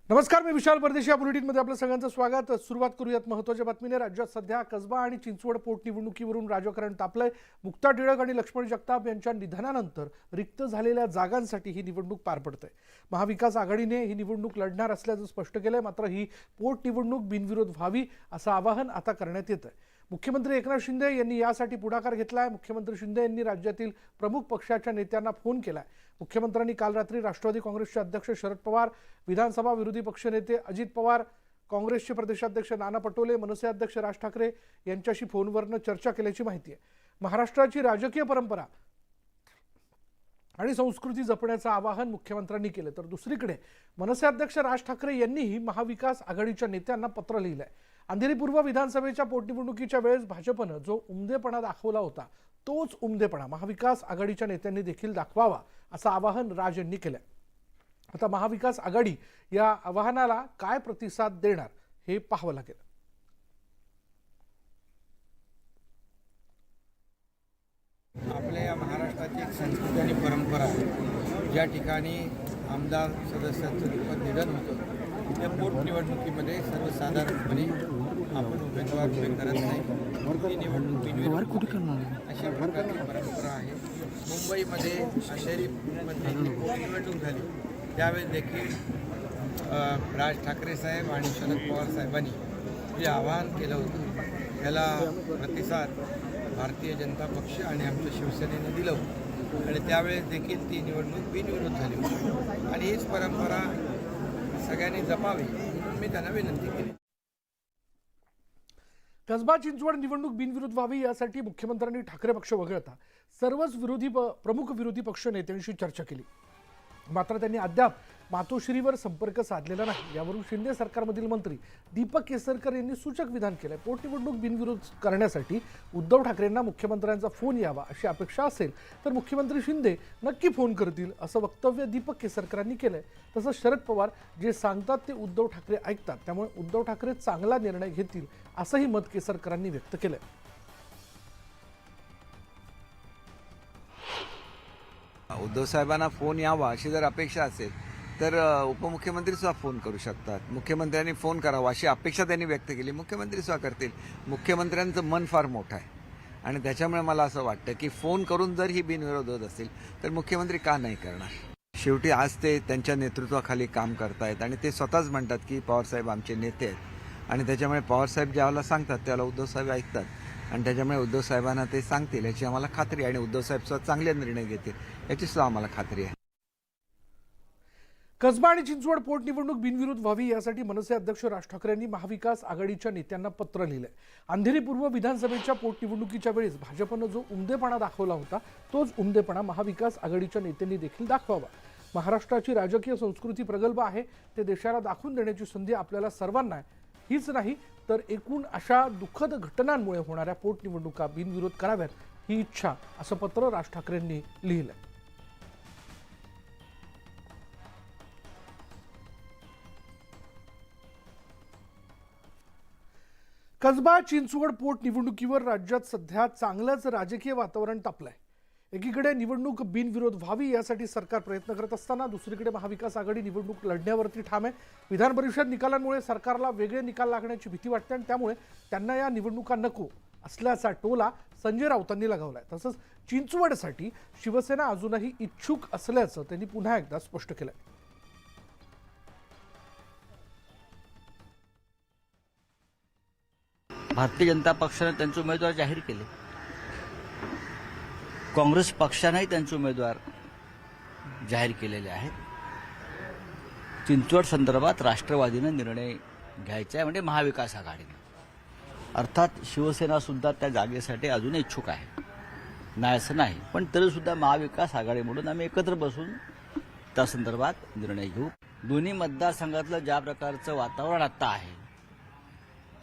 नमस्कार, मी विशाल परदेशी. या बुलेटिनमध्ये आपलं सगळ्यांचं स्वागत. सुरुवात करूयात महत्त्वाच्या बातमीने. राज्यात सध्या कसबा आणि चिंचवड पोटनिवडणुकीवरून राजकारण तापलंय. मुक्ता टिळक आणि लक्ष्मण जगताप यांच्या निधनानंतर रिक्त झालेल्या जागांसाठी ही निवडणूक पार पडते. महाविकास आघाडीने ही निवडणूक लढणार असल्याचं स्पष्ट केलंय. मात्र ही पोटनिवडणूक बिनविरोध व्हावी असं आवाहन आता करण्यात येतंय. मुख्यमंत्री एकनाथ शिंदे यांनी यासाठी पुढाकार घेतलाय. मुख्यमंत्री शिंदे यांनी राज्यातील प्रमुख पक्षाच्या नेत्यांना फोन केलाय. मुख्यमंत्र्यांनी काल रात्री राष्ट्रवादी काँग्रेसचे अध्यक्ष शरद पवार, विधानसभा विरोधी पक्षनेते अजित पवार, काँग्रेसचे प्रदेशाध्यक्ष नाना पटोले, मनसे अध्यक्ष राज ठाकरे यांच्याशी फोनवरनं चर्चा केल्याची माहिती आहे. महाराष्ट्राची राजकीय परंपरा आणि संस्कृती जपण्याचं आवाहन मुख्यमंत्र्यांनी केलं. तर दुसरीकडे मनसे अध्यक्ष राज ठाकरे यांनीही महाविकास आघाडीच्या नेत्यांना पत्र लिहिलंय. अंधेरी पूर्व विधानसभेच्या पोटनिवडणुकीच्या वेळेस भाजपनं जो उमदेपणा दाखवला होता तोच उमदेपणा महाविकास आघाडीच्या नेत्यांनी देखील दाखवावा असं आवाहन राज यांनी केलंय. आता महाविकास आघाडी या आवाहनाला काय प्रतिसाद देणार हे पाहावं लागेल. आपल्या या महाराष्ट्राची एक संस्कृती आणि परंपरा आहे. ज्या ठिकाणी आमदार सदस्याचं रूपात निधन होतं त्या पोटनिवडणुकीमध्ये सर्वसाधारणपणे आपण उमेदवार उभे करत नाही. ती निवडणूक बिनविरोध अशा प्रकारची परंपरा आहे. मुंबईमध्ये अंधेरीमध्ये निवडणूक झाली त्यावेळेस देखील राज ठाकरे साहेब आणि शरद पवार साहेबांनी जे आवाहन केलं होतं त्याला प्रतिसाद भारतीय जनता पक्ष आणि आमच्या शिवसेनेनं दिलं होतं आणि त्यावेळेस देखील ती निवडणूक बिनविरोध झाली होती आणि हीच परंपरा सगळ्यांनी जपावी म्हणून मी त्यांना विनंती केली. कसबा चिंचवड निवडणूक बिनविरोध व्हावी यासाठी मुख्यमंत्र्यांनी ठाकरे पक्ष वगळता सर्वच प्रमुख विरोधी पक्ष नेत्यांशी चर्चा केली. मात्र त्यांनी अद्याप मातोश्रीवर संपर्क साधलेला नाही. यावरून शिंदे सरकारमधील मंत्री दीपक केसरकर यांनी सूचक विधान केलंय. पोटनिवडणूक बिनविरोध करण्यासाठी उद्धव ठाकरेंना मुख्यमंत्र्यांचा फोन यावा अशी अपेक्षा असेल तर मुख्यमंत्री शिंदे नक्की फोन करतील असं वक्तव्य दीपक केसरकरांनी केलंय. तसंच शरद पवार जे सांगतात ते उद्धव ठाकरे ऐकतात, त्यामुळे उद्धव ठाकरे चांगला निर्णय घेतील असंही मत केसरकरांनी व्यक्त केलंय. उद्धव साहेबांना फोन यावा अशी जर अपेक्षा असेल तर उपमुख्यमंत्री सुद्धा फोन करू शकतात. मुख्यमंत्र्यांनी फोन करावा अशी अपेक्षा त्यांनी व्यक्त केली. मुख्यमंत्री सुद्धा करतील. मुख्यमंत्र्यांचं मन फार मोठं आहे आणि त्याच्यामुळे मला असं वाटतं की फोन करून जर ही बिनविरोध होत असेल तर मुख्यमंत्री का नाही करणार. शेवटी आज ते त्यांच्या नेतृत्वाखाली काम करतायत आणि ते स्वतःच म्हणतात की पवारसाहेब आमचे नेते आहेत आणि त्याच्यामुळे पवारसाहेब ज्यावेळेला सांगतात त्यावेळेला उद्धवसाहेब ऐकतात आणि त्याच्यामुळे उद्धव साहेबांना ते सांगतील याची आम्हाला खात्री आहे आणि उद्धव साहेब सुद्धा चांगले निर्णय घेतील याची सुद्धा आम्हाला खात्री आहे. कसबा आणि चिंचवड पोटनिवडणूक बिनविरोध व्हावी यासाठी मनसे अध्यक्ष राज ठाकरे यांनी महाविकास आघाडीच्या नेत्यांना पत्र लिहिलंय. अंधेरी पूर्व विधानसभेच्या पोटनिवडणुकीच्या वेळेस भाजपनं जो उमदेपणा दाखवला होता तोच उमदेपणा महाविकास आघाडीच्या नेत्यांनी देखील दाखवावा. महाराष्ट्राची राजकीय संस्कृती प्रगल्भ आहे, ते देशाला दाखवून देण्याची संधी आपल्याला सर्वांना आहे. हीच नाही तर एकूण अशा दुःखद घटनांमुळे होणाऱ्या पोटनिवडणुका बिनविरोध कराव्यात ही इच्छा असं पत्र राज ठाकरेंनी लिहिलंय. कसबा चिंचवड पोटनिवडणुकीवर राज्यात सध्या चांगलंच राजकीय वातावरण तापलंय. एकीकडे निवडणूक बिनविरोध व्हावी यासाठी सरकार प्रयत्न करत असताना दुसरीकडे महाविकास आघाडी निवडणूक लढण्यावरती ठाम आहे. विधान परिषद निकालांमुळे सरकारला वेगळे निकाल लागण्याची भीती वाटते आणि त्यामुळे त्यांना या निवडणुका नको असल्याचा टोला संजय राऊतांनी लगावलाय. तसंच चिंचवडसाठी शिवसेना अजूनही इच्छुक असल्याचं त्यांनी पुन्हा एकदा स्पष्ट केलंय. भारतीय जनता पक्षाने त्यांचे उमेदवार जाहीर केले. काँग्रेस पक्षानेही त्यांचे उमेदवार जाहीर केलेले आहेत. चिंचवड संदर्भात राष्ट्रवादीने निर्णय घ्यायचा आहे म्हणजे महाविकास आघाडीने. अर्थात शिवसेना सुद्धा त्या जागेसाठी अजून इच्छुक आहे, नाही असं नाही, पण तरीसुद्धा महाविकास आघाडीमधून आम्ही एकत्र बसून त्या संदर्भात निर्णय घेऊ. दोन्ही मतदारसंघातलं ज्या प्रकारचं वातावरण आता आहे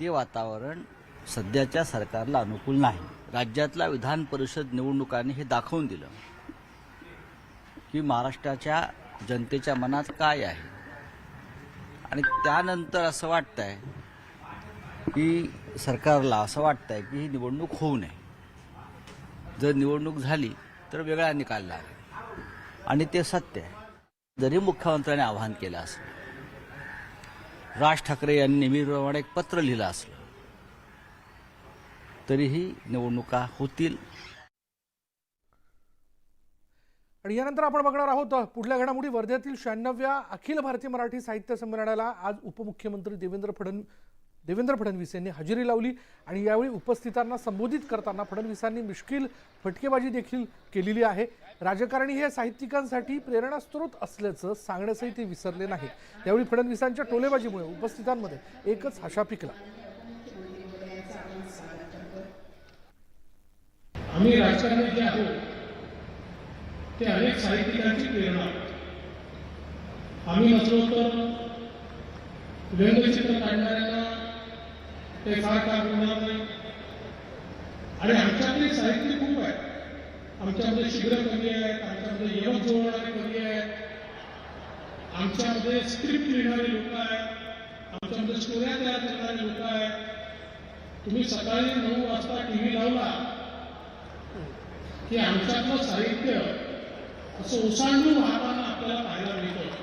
ते वातावरण सध्याच्या सरकारला अनुकूल नाही. राज्यातल्या विधान परिषद निवडणुकांनी हे दाखवून दिलं की महाराष्ट्राच्या जनतेच्या मनात काय आहे आणि त्यानंतर असं वाटतंय की सरकारला असं वाटतंय की ही निवडणूक होऊ नये. जर निवडणूक झाली तर वेगळा निकाल लागेल आणि ते सत्य आहे. जरी मुख्यमंत्र्यांनी आवाहन केलं असेल राज ठाकरे यांनी नेहमीप्रमाणे एक पत्र लिहिलं असलं तरीही निवडणुका होतील. आणि यानंतर आपण बघणार आहोत पुढल्या घडामोडी. वर्ध्यातील 96व्या अखिल भारतीय मराठी साहित्य संमेलनाला आज उपमुख्यमंत्री देवेंद्र फडणवीस यांनी हजेरी लावली आणि यावेळी उपस्थितांना संबोधित करताना फडणवीसांनी मिश्किल फटकेबाजी देखील केलेली आहे. राजकारणी हे साहित्यिकांसाठी प्रेरणास्त्रोत असल्याचं सांगण्यासही ते विसरले नाही. यावेळी फडणवीसांच्या टोलेबाजीमुळे उपस्थितांमध्ये एकच हशा पिकला. आम्ही राजकारणी जे आहोत ते अनेक साहित्यिकांची प्रेरणा. आम्ही नसलो तर व्यंगचित्र काढणाऱ्यांना ते फार काम होणार नाही. आणि आमच्याकडे साहित्य खूप आहे. आमच्यामध्ये शिबिरं कवी आहेत, आमच्यामध्ये यमक जोडणारे कवी आहेत, आमच्यामध्ये स्क्रिप्ट लिहिणारे लोक आहेत, आमच्यामध्ये स्टोऱ्या तयार करणारे लोक आहेत. तुम्ही सकाळी 9 वाजता टीव्ही लावला की आमच्यातलं साहित्य असं ओसांडून वाहताना आपल्याला पाहायला मिळतं.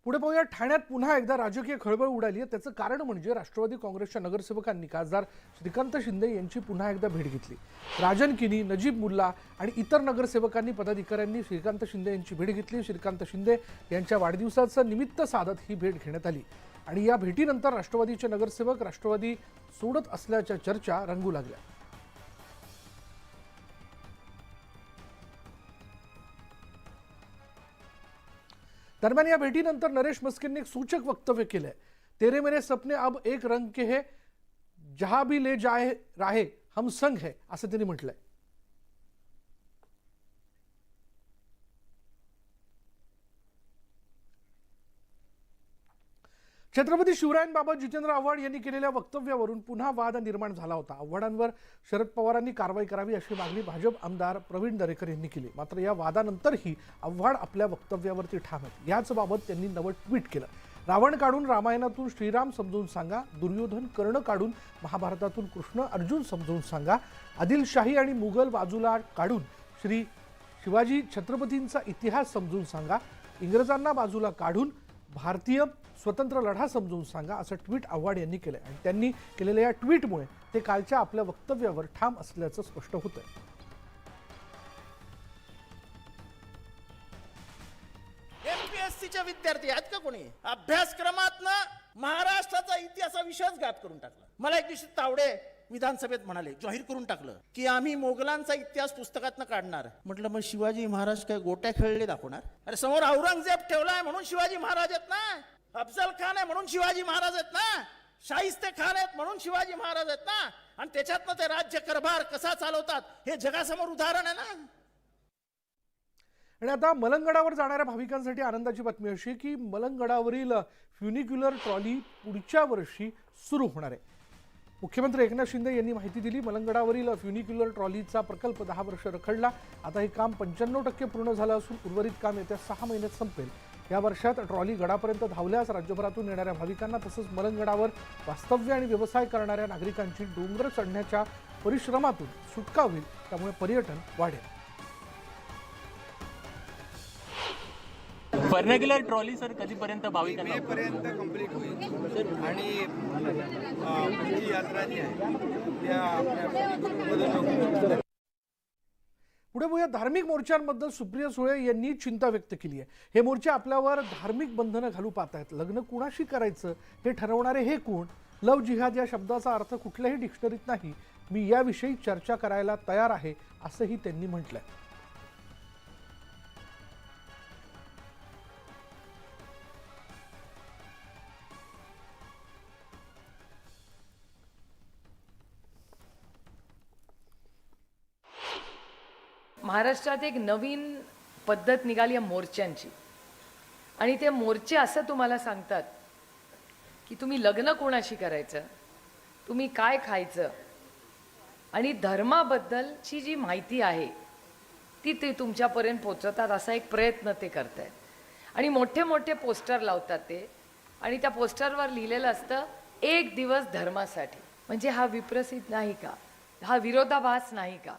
पुढे पाहूया. ठाण्यात पुन्हा एकदा राजकीय खळबळ उडाली आहे. त्याचं कारण म्हणजे राष्ट्रवादी काँग्रेसच्या नगरसेवकांनी खासदार श्रीकांत शिंदे यांची पुन्हा एकदा भेट घेतली. राजन किनी, नजीब मुल्ला आणि इतर नगरसेवकांनी पदाधिकाऱ्यांनी श्रीकांत शिंदे यांची भेट घेतली. श्रीकांत शिंदे यांच्या वाढदिवसाचं निमित्त साधत ही भेट घेण्यात आली आणि या भेटीनंतर राष्ट्रवादीचे नगरसेवक राष्ट्रवादी सोडत असल्याच्या चर्चा रंगू लागल्या. दरम्यान या भेटीनंतर नरेश मस्किनने एक सूचक वक्तव्य केलंय. तेरे मेरे सपने अब एक रंग के है, जहां भी ले जाए राहे हम संग है, असं त्यांनी म्हटलंय. छत्रपती शिवरायांबाबत जितेंद्र आव्हाड यांनी केलेल्या वक्तव्यावरून पुन्हा वाद निर्माण झाला होता. आव्हाडांवर शरद पवारांनी कारवाई करावी अशी मागणी भाजप आमदार प्रवीण दरेकर यांनी केली. मात्र या वादानंतरही आव्हाड आपल्या वक्तव्यावरती ठाम आहेत. याच बाबत त्यांनी नवं ट्विट केलं. रावण काढून रामायणातून श्रीराम समजून सांगा, दुर्योधन कर्ण काढून महाभारतातून कृष्ण अर्जुन समजून सांगा, आदिलशाही आणि मुघल बाजूला काढून श्री शिवाजी छत्रपतींचा इतिहास समजून सांगा, इंग्रजांना बाजूला काढून भारतीय स्वतंत्र लढा समजून सांगा, असं ट्विट आव्हाड यांनी केलंय. आणि त्यांनी केलेल्या या ट्विटमुळे ते कालच्या आपल्या वक्तव्यावर ठाम असल्याचं स्पष्ट होतंय. एमपीएससीचे विद्यार्थी आहेत का कोणी? अभ्यासक्रमातनं महाराष्ट्राचा इतिहास विषयच गायब करून टाकला. मला एक दिवशी तावडे विधानसभेत म्हणाले, जाहीर करून टाकलं की आम्ही मोगलांचा इतिहास पुस्तकातनं काढणार. म्हटलं मग शिवाजी महाराज काय गोट्या खेळले दाखवणार? अरे समोर औरंगजेब ठेवलाय म्हणून शिवाजी महाराज आहेत ना, अफजल खान आहे म्हणून शिवाजी महाराज आहेत ना, शाहिस्ते खान आहेत म्हणून शिवाजी महाराज आहेत ना, आणि त्याच्यातनं ते राज्य कारभार कसा चालवतात हे जगासमोर उदाहरण आहे ना. आणि आता मलंगडावर जाणाऱ्या भाविकांसाठी आनंदाची बातमी अशी की मलंगडावरील फ्युनिक्युलर ट्रॉली पुढच्या वर्षी सुरू होणार आहे. मुख्यमंत्री एकनाथ शिंदे यांनी माहिती दिली. मलंगडावरील फ्युनिक्युलर ट्रॉलीचा प्रकल्प 10 वर्ष रखडला. आता हे काम 95% पूर्ण झालं असून उर्वरित काम येत्या 6 महिन्यात संपेल. या वर्षात ट्रॉली गडापर्यंत धावल्यास राज्यभरातून येणाऱ्या भाविकांना तसंच मलंगडावर वास्तव्य आणि व्यवसाय करणाऱ्या नागरिकांची डोंगर चढण्याच्या परिश्रमातून सुटका होईल. त्यामुळे पर्यटन वाढेल. फर्निक्युलर ट्रॉली सर कधीपर्यंत भाविकांना? मे पर्यंत कंप्लीट होईल आणि पुढची यात्रा जी आहे त्या आपल्या पुढे बघूया. धार्मिक मोर्चांबद्दल सुप्रिया सुळे यांनी चिंता व्यक्त केली आहे. हे मोर्चे आपल्यावर धार्मिक बंधनं घालू पाहतायत. लग्न कुणाशी करायचं हे ठरवणारे हे कोण? लव जिहाद या शब्दाचा अर्थ कुठल्याही डिक्शनरीत नाही. मी याविषयी चर्चा करायला तयार आहे, असंही त्यांनी म्हटलंय. महाराष्ट्रात एक नवीन पद्धत निघाली आहे मोर्चांची, आणि ते मोर्चे असं तुम्हाला सांगतात की तुम्ही लग्न कोणाशी करायचं, तुम्ही काय खायचं, आणि धर्माबद्दलची जी माहिती आहे ती ते तुमच्यापर्यंत पोचवतात. असा एक प्रयत्न ते करत आहेत. आणि मोठे मोठे पोस्टर लावतात ते, आणि त्या पोस्टरवर लिहिलेलं असतं 1 दिवस धर्मासाठी. म्हणजे हा विप्रसिद्ध नाही का? हा विरोधाभास नाही का?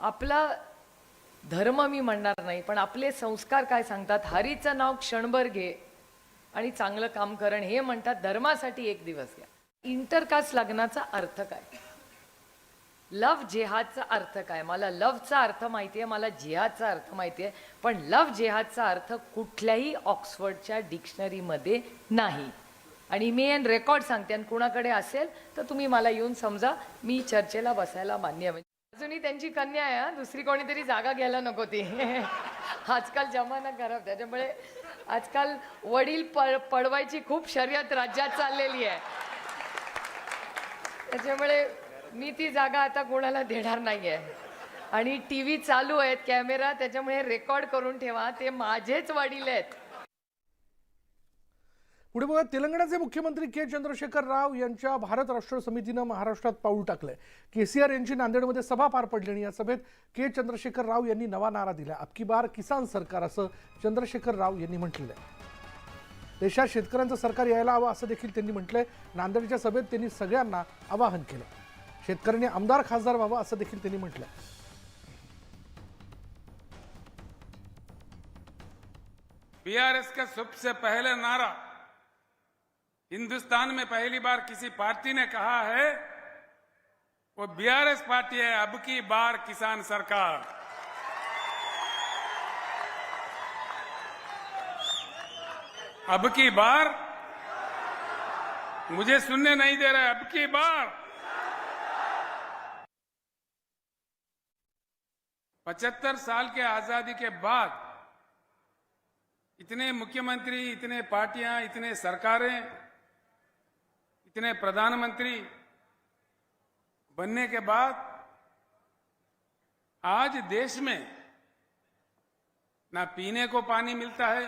आपला धर्म मी म्हणणार नाही, पण आपले संस्कार काय सांगतात, हरीचं नाव क्षणभर घे आणि चांगलं काम करण, हे म्हणतात धर्मासाठी एक दिवस घ्या. इंटरकास्ट लग्नाचा अर्थ काय, लव्ह जेहादचा अर्थ काय? मला लव्हचा अर्थ माहिती आहे, मला जिहादचा अर्थ माहिती आहे, पण लव्ह जेहादचा अर्थ कुठल्याही ऑक्सफर्डच्या डिक्शनरीमध्ये नाही. आणि मी एन रेकॉर्ड सांगते, आणि कुणाकडे असेल तर तुम्ही मला येऊन समजा, मी चर्चेला बसायला मान्य आहे. अजूनही त्यांची कन्या आहे, दुसरी कोणीतरी जागा घ्यायला नको ती. आजकाल जमाना खराब, त्याच्यामुळे आजकाल वडील पडवायची खूप शर्यत राज्यात चाललेली आहे, त्याच्यामुळे मी ती जागा आता कोणाला देणार नाही आहे. आणि TV चालू आहेत, कॅमेरा, त्याच्यामुळे रेकॉर्ड करून ठेवा, ते माझेच वडील आहेत. पुढे बघा, तेलंगणाचे मुख्यमंत्री के चंद्रशेखर राव यांच्या भारत राष्ट्र समितीनं महाराष्ट्रात पाऊल टाकलंय. केसीआर यांची नांदेडमध्ये सभा पार पडली आणि या सभेत के चंद्रशेखर राव यांनी नवा नारा दिला, अबकी बार किसान सरकार, असं चंद्रशेखर राव यांनी म्हटलेलं आहे. देशात शेतकऱ्यांचं सरकार यायला हवं असं देखील त्यांनी म्हटलंय. नांदेडच्या सभेत त्यांनी सगळ्यांना आवाहन केलं. शेतकऱ्यांनी आमदार खासदार व्हावं असं देखील त्यांनी म्हटलंय. बीआरएस का सबसे पहले नारा हिंदुस्तान में पहली बार किसी पार्टी ने कहा है, वो बीआरएस पार्टी है, अब की बार किसान सरकार. अब की बार, मुझे सुनने नहीं दे रहे, अब की बार 75 साल के आजादी के बाद इतने मुख्यमंत्री, इतने पार्टियां, इतने सरकारें, इतने प्रधानमंत्री बनने के बाद आज देश में ना पीने को पानी मिलता है,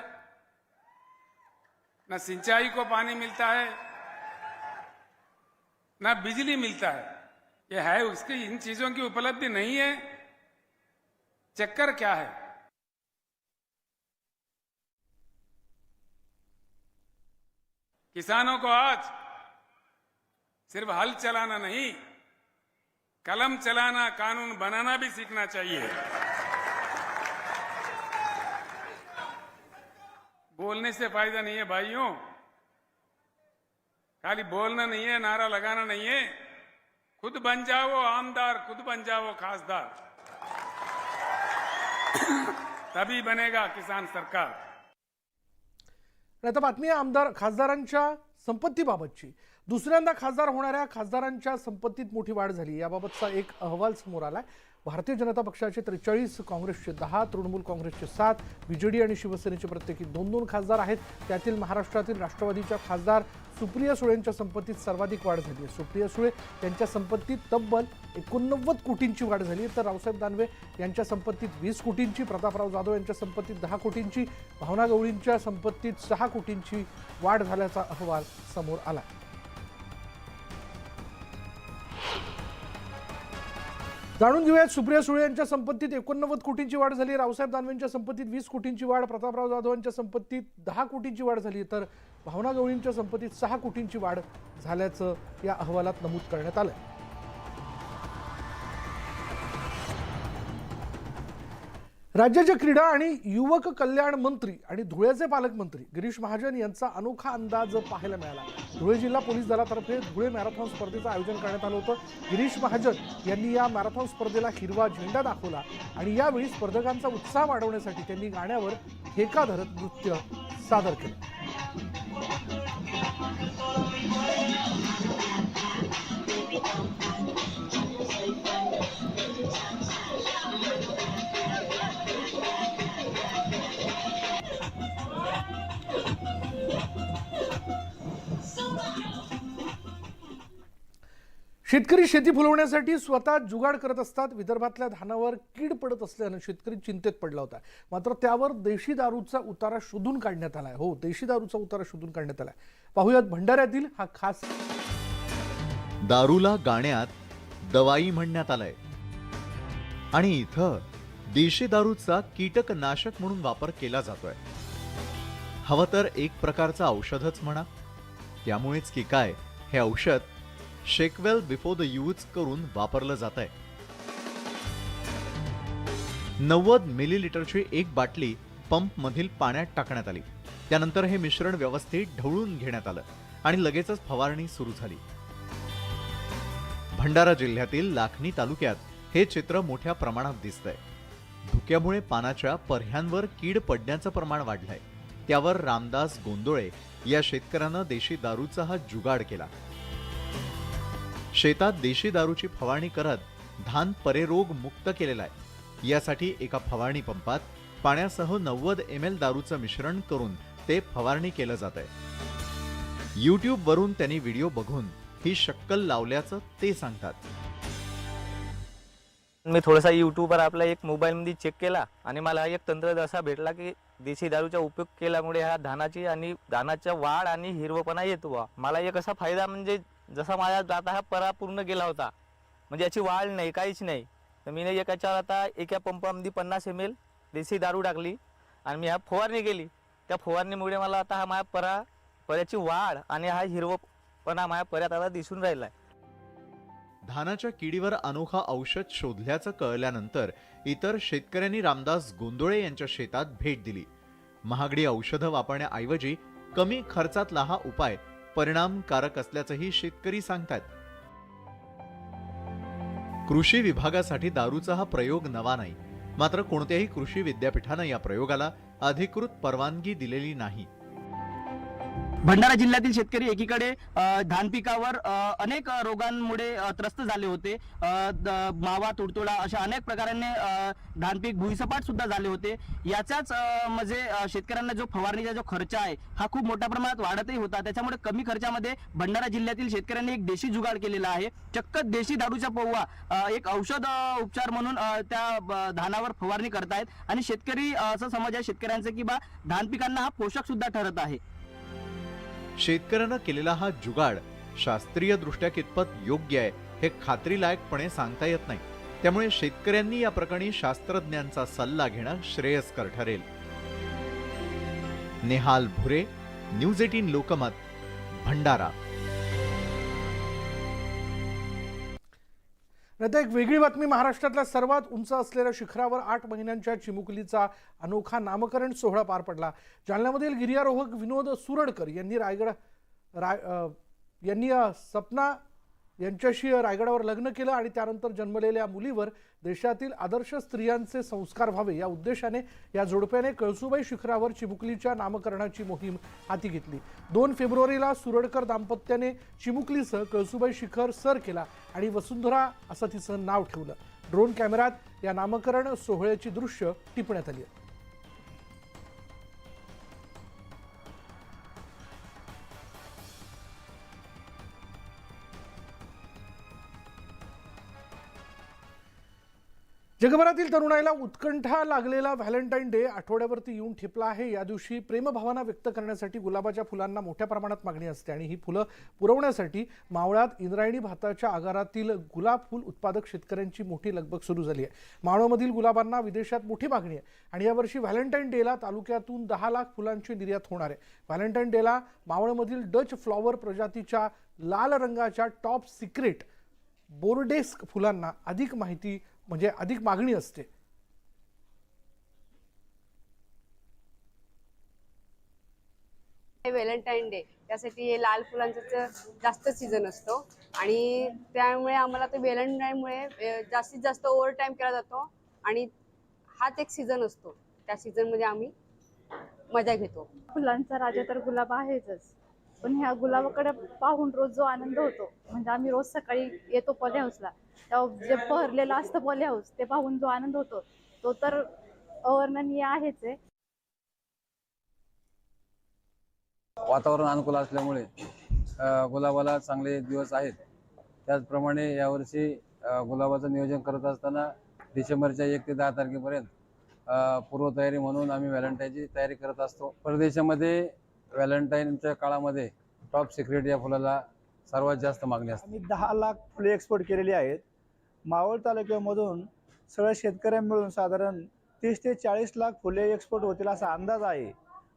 ना सिंचाई को पानी मिलता है, ना बिजली मिलता है. ये है, उसकी इन चीजों की उपलब्धि नहीं है. चक्कर क्या है? किसानों को आज सिर्फ हल चलाना नहीं, कलम चलाना, कानून बनाना भी सीखना चाहिए. बोलने से फायदा नहीं है भाइयों, खाली बोलना नहीं है, नारा लगाना नहीं है. खुद बन जाओ आमदार, खुद बन जाओ खासदार, तभी बनेगा किसान सरकार. आता बातमी आहे आमदार खासदारांच्या संपत्तीबाबतची. दुसऱ्यांदा खासदार होणाऱ्या खासदारांच्या संपत्तीत मोठी वाढ झाली, याबाबतचा एक अहवाल समोर आलाय. भारतीय जनता पक्षाचे 43, काँग्रेसचे 10, तृणमूल काँग्रेसचे 7, बीजेडी आणि शिवसेनेचे प्रत्येकी 2-2 खासदार आहेत. त्यातील महाराष्ट्रातील राष्ट्रवादीच्या खासदार सुप्रिया सुळेंच्या संपत्तीत सर्वाधिक वाढ झाली आहे. सुप्रिया सुळे यांच्या संपत्तीत तब्बल 89 कोटींची वाढ झाली, तर रावसाहेब दानवे यांच्या संपत्तीत 20 कोटींची, प्रतापराव जाधव यांच्या संपत्तीत 10 कोटींची, भावना गवळींच्या संपत्तीत 6 कोटींची वाढ झाल्याचा अहवाल समोर आला. जाणून घेऊयात, सुप्रिया सुळे यांच्या संपत्तीत 89 कोटींची वाढ झाली, रावसाहेब दानवेंच्या संपत्तीत 20 कोटींची वाढ, प्रतापराव जाधव यांच्या संपत्तीत 10 कोटींची वाढ झाली, तर भावना गवळींच्या संपत्तीत 6 कोटींची वाढ झाल्याचं या अहवालात नमूद करण्यात आलंय. राज्याचे क्रीडा आणि युवक कल्याण मंत्री आणि धुळ्याचे पालकमंत्री गिरीश महाजन यांचा अनोखा अंदाज पाहायला मिळाला. धुळे जिल्हा पोलीस दलातर्फे धुळे मॅरेथॉन स्पर्धेचं आयोजन करण्यात आलं होतं. गिरीश महाजन यांनी या मॅरेथॉन स्पर्धेला हिरवा झेंडा दाखवला आणि यावेळी स्पर्धकांचा उत्साह वाढवण्यासाठी त्यांनी गाण्यावर ठेका धरत नृत्य सादर केलं. शेतकरी शेती फुलवण्यासाठी स्वतः जुगाड करत असतात. विदर्भातल्या धानावर कीड पडत असल्यानं शेतकरी चिंतेत पडला होता. मात्र त्यावर देशी दारूचा उतारा शोधून काढण्यात आलाय. हो, देशी दारूचा उतारा शोधून काढण्यात आलाय. पाहुयात भंडाऱ्यातील हा खास. दारूला गाण्यात दवाई म्हणण्यात आलंय आणि इथं देशी दारूचा कीटकनाशक म्हणून वापर केला जातोय. हवं तर एक प्रकारचं औषधच म्हणा. त्यामुळेच की काय, हे औषध शेकवेल बिफोर द यूज करून वापरलं जात आहे. 90 मिलीलिटरची एक बाटली पंपमधील पाण्यात टाकण्यात आली. त्यानंतर हे मिश्रण व्यवस्थित ढवळून घेण्यात आलं आणि लगेचच फवारणी सुरू झाली. भंडारा जिल्ह्यातील लाखनी तालुक्यात हे चित्र मोठ्या प्रमाणात दिसतंय. धुक्यामुळे पानाच्या पर्ह्यांवर कीड पडण्याचं प्रमाण वाढलंय. त्यावर रामदास गोंदोळे या शेतकऱ्यानं देशी दारूचा हा जुगाड केला. शेतात देशी दारूची फवारणी करत धान परेरोग मुक्त केलेला आहे. यासाठी एका फवारणी पंपात पाण्यासह 90 ml दारूचं मिश्रण करून ते फवारणी केलं जात आहे. यूट्यूबवरून त्यांनी व्हिडिओ बघून ही शक्कल लावल्याचं ते सांगतात. मी थोडासा यूट्यूबवर आपला एक मोबाईलमध्ये चेक केला आणि मला एक तंत्र असा भेटला की देशी दारूचा उपयोग केल्यामुळे ह्या धानाची आणि धानाच्या वाढ आणि हिरवपणा येतो. मला एक असा फायदा म्हणजे जसा माझा आता हा परा पूर्ण गेला होता, म्हणजे याची वाढ नाही, काहीच नाही. तर मी एकाच्या आता एका पंपामध्ये 50 ml देशी दारू टाकली आणि मी ह्या फवारणी केली. त्या फवारणीमुळे मला आता हा माझ्या पर्याची वाढ आणि हा हिरवपणा माझ्या पर्यात आता दिसून राहिला आहे. धानाच्या किडीवर अनोखा औषध शोधल्याचं कळल्यानंतर इतर शेतकऱ्यांनी रामदास गोंदोळे यांच्या शेतात भेट दिली. महागडी औषधं वापरण्याऐवजी कमी खर्चातला हा उपाय परिणामकारक असल्याचंही शेतकरी सांगतात. कृषी विभागासाठी दारूचा हा प्रयोग नवा नाही. मात्र कोणत्याही कृषी विद्यापीठानं या प्रयोगाला अधिकृत परवानगी दिलेली नाही. भंडारा जिल्ह्यातील शेतकरी एकीकडे धान पिकावर अनेक रोगांमुळे त्रस्त झाले होते. मावा, तुडतुडा अशा अनेक प्रकारांनी धान पीक भुईसपाट सुद्धा झाले होते. याच्याच म्हणजे शेतकऱ्यांना जो फवारणीचा जो खर्च आहे हा खूप मोठ्या प्रमाणात वाढतही होता. त्याच्यामुळे कमी खर्चामध्ये भंडारा जिल्ह्यातील शेतकऱ्यांनी एक देशी जुगाड केलेला आहे. चक्क देशी दारूचा पौवा एक औषध उपचार म्हणून त्या धानावर फवारणी करतायत आणि शेतकरी असं समज आहे शेतकऱ्यांचं की बा धान पिकांना हा पोषक सुद्धा ठरत आहे. शेतकऱ्यानं केलेला हा जुगाड शास्त्रीय दृष्ट्या कितपत योग्य आहे हे खात्रीलायकपणे सांगता येत नाही. त्यामुळे शेतकऱ्यांनी या प्रकरणी शास्त्रज्ञांचा सल्ला घेणं श्रेयस्कर ठरेल. नेहाल भुरे, न्यूज 18 लोकमत, भंडारा. आता एक वेगळी बातमी. महाराष्ट्रातल्या सर्वात उंच असलेल्या शिखरावर 8 महिन्यांच्या चिमुकलीचा अनोखा नामकरण सोहळा पार पडला. जालन्यामधील गिर्यारोहक विनोद सुरडकर यांनी सपना यांच्याशी रायगडावर लग्न केलं आणि त्यानंतर जन्मलेल्या मुलीवर देशातील आदर्श स्त्रियांचे संस्कार व्हावे या उद्देशाने या जोडप्याने कळसुबाई शिखरावर चिमुकलीच्या नामकरणाची मोहीम हाती घेतली. 2 फेब्रुवारीला सुरडकर दाम्पत्याने चिमुकलीसह कळसुबाई शिखर सर केला आणि वसुंधरा असं तिचं नाव ठेवलं. ड्रोन कॅमेऱ्यात या नामकरण सोहळ्याची दृश्य टिपण्यात आली आहेत. जगभरातील तरुणाईला उत्कंठा लागलेला व्हॅलेंटाईन डे आठवड्यावरती येऊन ठेपला आहे. या दिवशी प्रेमभावना व्यक्त करण्यासाठी गुलाबाच्या फुलांना मोठ्या प्रमाणात मागणी असते आणि ही फुलं पुरवण्यासाठी मावळात इंद्रायणी भाताच्या आगारातील गुलाब फुल उत्पादक शेतकऱ्यांची मोठी लगबग सुरू झाली आहे. मावळमधील गुलाबांना विदेशात मोठी मागणी आहे आणि यावर्षी व्हॅलेंटाईन डेला तालुक्यातून 10 लाख फुलांची निर्यात होणार आहे. व्हॅलेंटाईन डेला मावळमधील डच फ्लॉवर प्रजातीच्या लाल रंगाच्या टॉप सिक्रेट बोर्डेस्क फुलांना अधिक मागणी असते. व्हॅलेंटाईन डे त्यासाठी हे लाल फुलांचा जास्त सीझन असतो आणि त्यामुळे आम्हाला ते व्हॅलेंटाईनमुळे जास्तीत जास्त ओव्हर टाईम केला जातो आणि हाच एक सीझन असतो. त्या सीझनमध्ये आम्ही मजा घेतो. फुलांचा राजा तर गुलाब आहेच, पण ह्या गुलाबाकडे पाहून रोज जो आनंद होतो म्हणजे आम्ही रोज सकाळी येतो पॉली हाऊसला, तेव्हा जे पहरलेलं असतं पॉली हाऊस ते पाहून जो आनंद होतो तो तर अवर्णनीय आहेच आहे. वातावरण अनुकूल असल्यामुळे गुलाबाला चांगले दिवस आहेत. त्याचप्रमाणे यावर्षी गुलाबाचं नियोजन करत असताना डिसेंबरच्या 1 ते 10 तारखेपर्यंत पूर्वतयारी म्हणून आम्ही व्हॅलेंटाईनची तयारी करत असतो. परदेशामध्ये व्हॅलेंटाईनच्या काळामध्ये टॉप सिक्रेट या फुलाला सर्वात जास्त मागणी असते. आम्ही 10 लाख फुले एक्सपोर्ट केलेली आहेत. मावळ तालुक्यामधून सगळ्या शेतकऱ्यांना मिळून साधारण 30 ते 40 लाख फुले एक्सपोर्ट होतील असा अंदाज आहे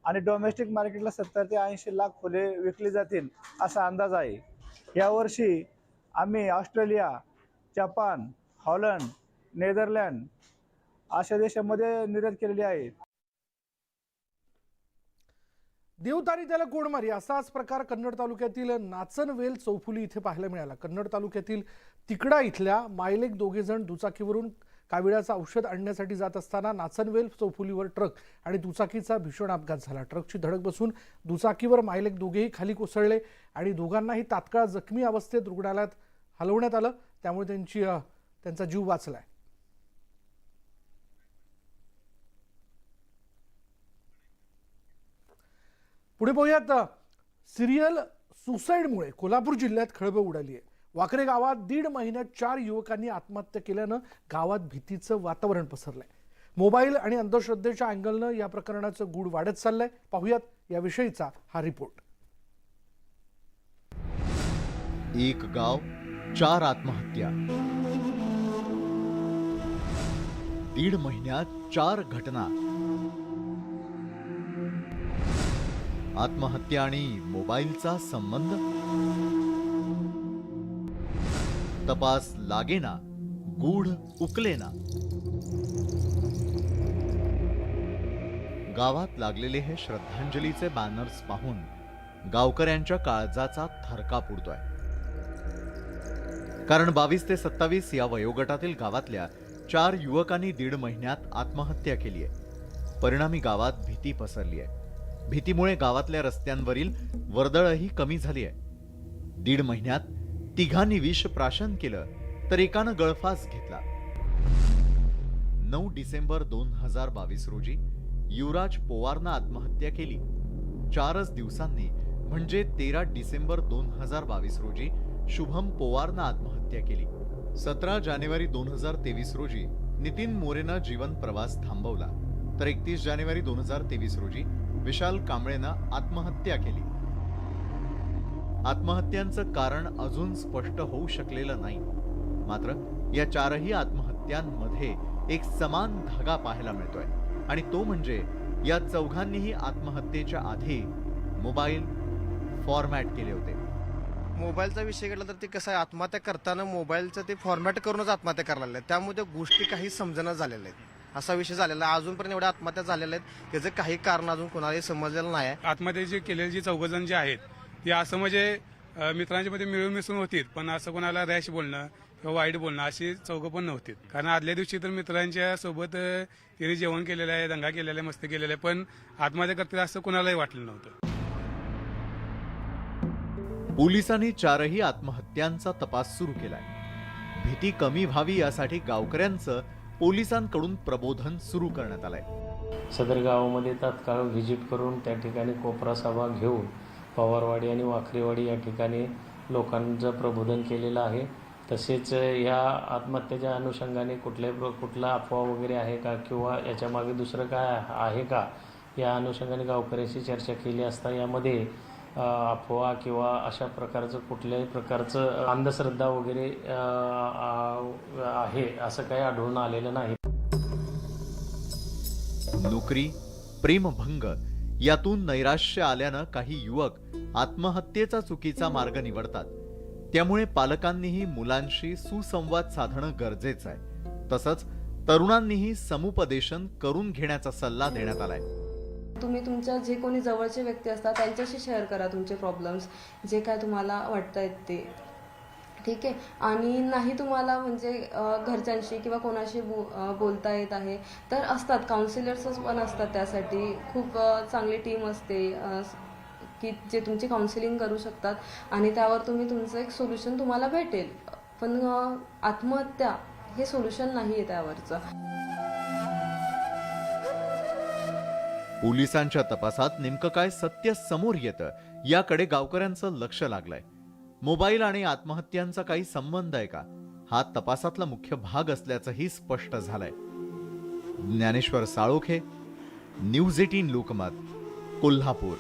आणि डोमेस्टिक मार्केटला 70 ते 80 लाख फुले विकली जातील असा अंदाज आहे. यावर्षी आम्ही ऑस्ट्रेलिया, जपान, हॉलंड, नेदरलँड अशा देशामध्ये निर्यात केलेली आहे. देवतारी त्याला कोण मारी असाच प्रकार कन्नड तालुक्यातील नाचनवेल चौफुली इथे पाहायला मिळाला. कन्नड तालुक्यातील तिकडा इथल्या मायलेक दोघे जण दुचाकीवरून काविळाचं औषध आणण्यासाठी जात असताना नाचनवेल चौफुलीवर ट्रक आणि दुचाकीचा भीषण अपघात झाला. ट्रकची धडक बसून दुचाकीवर मायलेक दोघेही खाली कोसळले आणि दोघांनाही तात्काळ जखमी अवस्थेत रुग्णालयात हलवण्यात आलं. त्यामुळे त्यांचा जीव वाचलाय. पुढे पाहूयात. सिरियल सुसाईडमुळे कोल्हापूर जिल्ह्यात खळबळ उडाली आहे. वाकरे गावात 1.5 महिन्यात 4 युवकांनी आत्महत्या केल्यानं गावात भीतीचं वातावरण पसरलंय. मोबाईल आणि अंधश्रद्धेच्या अँगलनं या प्रकरणाचं गूढ वाढत चाललंय. पाहूयात याविषयीचा हा रिपोर्ट. एक गाव 4 आत्महत्या. 1.5 महिन्यात 4 घटना. आत्महत्या आणि मोबाईलचा संबंध. तपास लागेना, गूढ उकलेना. गावात लागलेले हे श्रद्धांजलीचे बॅनर्स पाहून गावकऱ्यांच्या काळजाचा थरकाप उडतोय. कारण 22 ते 27 या वयोगटातील गावातल्या 4 युवकांनी 1.5 महिन्यात आत्महत्या केली आहे. परिणामी गावात भीती पसरली आहे. भीतीमुळे गावातल्या रस्त्यांवरील वर्दळही कमी झाली आहे. 1.5 महिन्यात 3घांनी विष प्राशन केलं तर एकानं गळफास घेतला. 9 डिसेंबर 2022 रोजी युवराज पोवारनं आत्महत्या केली. 4च दिवसांनी म्हणजे 13 डिसेंबर 2022 रोजी शुभम पोवारनं आत्महत्या केली. 17 जानेवारी 2023 रोजी नितीन मोरेनं जीवन प्रवास थांबवला. तर 31 जानेवारी 2023 रोजी विशाल कांबळेनं आत्महत्या केली. आत्महत्यांचं कारण अजून स्पष्ट होऊ शकलेलं नाही. मात्र या 4ही आत्महत्यांमध्ये एक समान धागा पाहायला मिळतोय आणि तो म्हणजे या 4घांनीही आत्महत्येच्या आधी मोबाईल फॉर्मॅट केले होते. मोबाईलचा विषय केला तर ते कसं आहे, आत्महत्या करताना मोबाईलचं ते फॉर्मॅट करूनच आत्महत्या करायला लागले. त्यामुळे त्या गोष्टी काही समजणं झालेल्या आहेत. असा विषय झालेला आहे. अजूनपर्यंत एवढ्या आत्महत्या झालेल्या आहेत त्याचं काही कारण अजून कोणालाही समजलेलं नाही आहे. आत्महत्या केलेली जी 4 जण जे आहेत ते असं म्हणजे मित्रांच्या मध्ये मिळून मिसळून होती, पण असं कोणाला रॅश बोलणं किंवा वाईट बोलणं अशी 4 पण नव्हती. कारण आदल्या दिवशी तर मित्रांच्या सोबत तिने जेवण केलेलं आहे, दंगा केलेला आहे, मस्ती केलेला आहे, पण आत्महत्या करतील असं कोणालाही वाटलं नव्हतं. पोलिसांनी 4ही आत्महत्यांचा तपास सुरू केलाय. भीती कमी व्हावी यासाठी गावकऱ्यांचं पोलिसांकडून प्रबोधन सुरू करण्यात आलंय. सदर गावामध्ये तात्काळ व्हिजिट करून त्या ठिकाणी कोपरा सभा घेऊन पवारवाडी आणि वाखरीवाडी या ठिकाणी लोकांचं प्रबोधन केलेलं आहे. तसेच या आत्महत्येच्या अनुषंगाने कुठला अफवा वगैरे आहे का किंवा याच्या मागे दुसरं काय आहे का या अनुषंगाने गावकऱ्याशी चर्चा केली असता यामध्ये अफवा किंवा अशा प्रकारचं कुठल्याही प्रकारचं अंधश्रद्धा वगैरे आहे असं काही आढळून आलेलं नाही. नोकरी, प्रेमभंग यातून नैराश्य आल्यानं काही युवक आत्महत्येचा चुकीचा मार्ग निवडतात. त्यामुळे पालकांनीही मुलांशी सुसंवाद साधणं गरजेचं आहे. तसंच तरुणांनीही समुपदेशन करून घेण्याचा सल्ला देण्यात आलाय. तुम्ही तुमच्या जे कोणी जवळचे व्यक्ती असतात त्यांच्याशी शेअर करा तुमचे प्रॉब्लेम्स, जे काय तुम्हाला वाटतायत ते. ठीक आहे. आणि नाही तुम्हाला म्हणजे घरच्यांशी किंवा कोणाशी बोलता येत आहे तर असतात काउन्सिलर्सच पण असतात. त्यासाठी खूप चांगली टीम असते की जे तुमची काउन्सिलिंग करू शकतात आणि त्यावर तुमचं एक सोल्युशन तुम्हाला भेटेल. पण आत्महत्या हे सोल्युशन नाही आहे त्यावरचं. पोलिसांच्या तपासात नेमकं काय सत्य समोर येतं याकडे गावकऱ्यांचं लक्ष लागलंय. मोबाईल आणि आत्महत्यांचा काही संबंध आहे का हा तपासातला मुख्य भाग असल्याचंही स्पष्ट झालंय. ज्ञानेश्वर साळोखे, न्यूज 18 लोकमत, कोल्हापूर.